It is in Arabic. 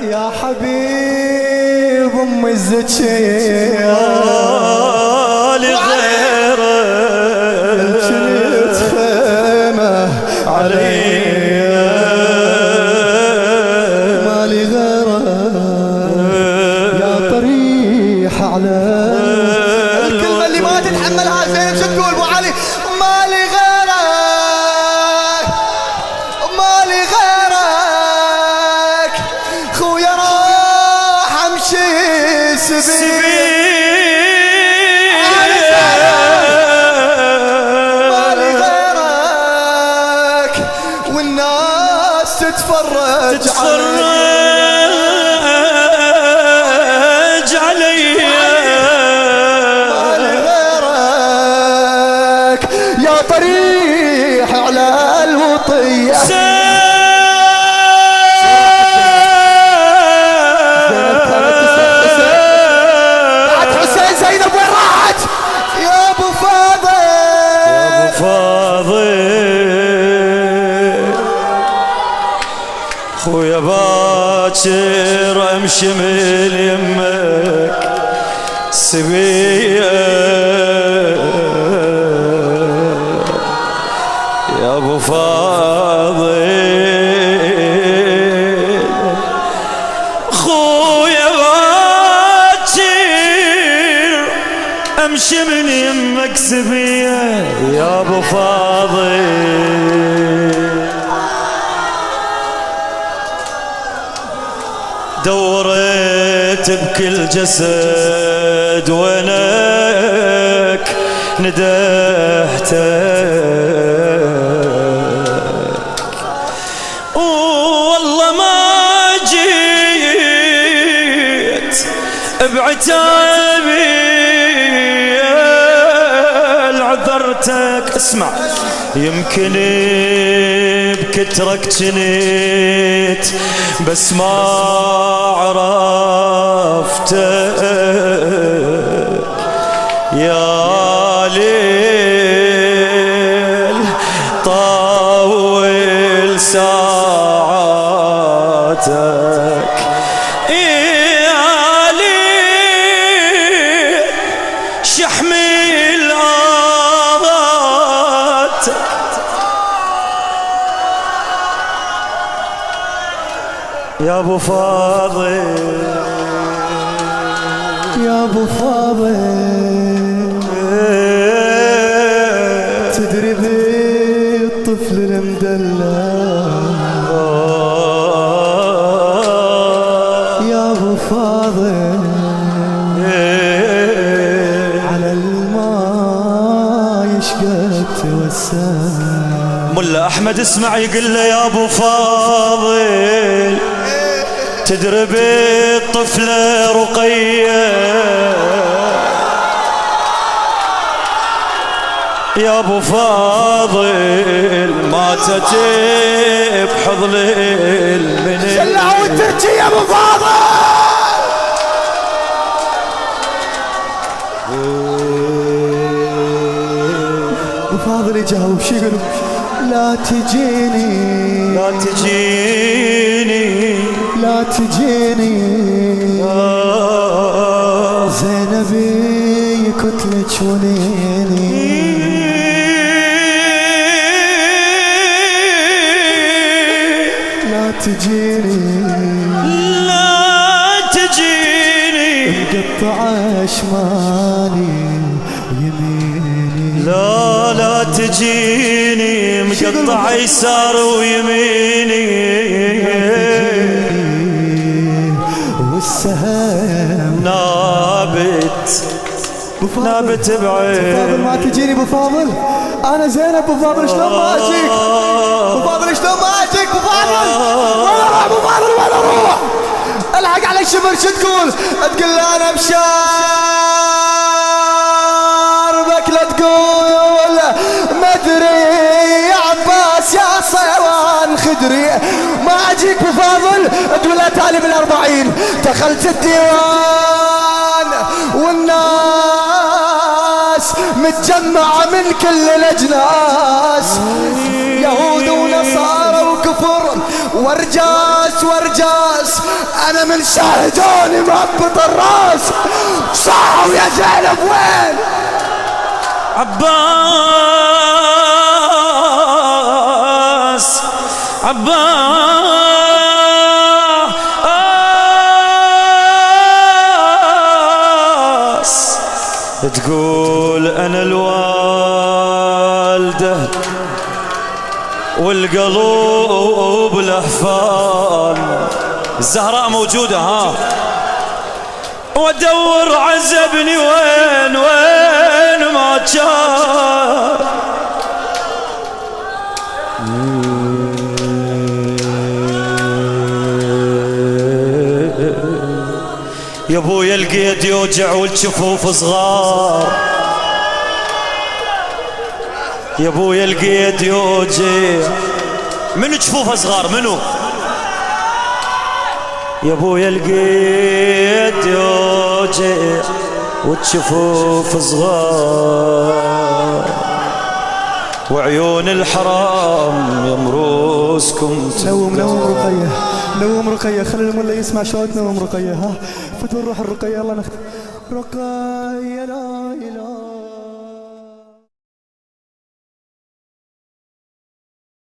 يا حبيب ام الزكية لغيره كنت خيمة علي ما لي غيره يا طريح على الكلمة اللي ما تتحملها زين شو تقول ابو علي؟ ما لي غيرك ما لي غيرك خويا راح امشي سبيل تتفرج علي ما لي غيرك يا طريح على الوطية بعد حسين زينب وين راحت يا ابو فاضل يا ابو فاضل خويا باكر امشي من يمك سبيه يا ابو فاضل خويا باكر امشي من يمك سبيه يا ابو فاضل دورت بكل جسد وينك ندهتك والله ما جيت بعتابي عذرتك اسمع يمكن بكترك جنيت بس ما عرفتك يا ليل طول ساعاتك يا ليل شحمل آذاتك يا ابو فاضل يا ابو فاضل تدري بالطفل المدلع يا ابو فاضل على الماء يشقد توسع ملا احمد اسمع يقول له يا ابو فاضل تدري بالطفله رقيه يا ابو فاضل ماتت بحضن المنيه شلعوا الترجي يا ابو فاضل ابو فاضل يجاوب شو يقول لا تجيني لا تجيني لا تجيني زينبي كتلك ونيني لا تجيني لا تجيني مقطعة شمالي ويميني لا تجيني مقطع يسار ويميني والسهم نابت نابت بعيد ابو فاضل ما تجيني ابو فاضل انا زينب ابو فاضل شلون ما اجيك ابو فاضل شلون ما اجيك ابو فاضل وين اروح ابو فاضل وين اروح الحق على الشمر شو تقول تقول انا بشاربك لا تقول ما ادري يا عباس يا صيوان خدري ما اجيك ابو فاضل تقول لا تالي بال40 دخلت الديوان والناس متجمعة من كل الأجناس يهود ونصارى ورجاس ورجاس انا من شاهدوني مهبط الراس صحوا يا زينب وين عباس عباس تقول انا الوالده والقلوب الاحفال الزهراء موجوده ها وادور عزبني وين ما كان يا ابويا القيد يوجع والجفوف صغار يا ابويا القيد يوجع منو جفوفه صغار منو يا ابويا القيد يوجع والجفوف صغار وعيون الحرام يمروسكم نوم رقية نوم رقية خلي الملا يسمع شوت نوم رقية ها فتوا نروح الرقية الله نختم رقية لا إله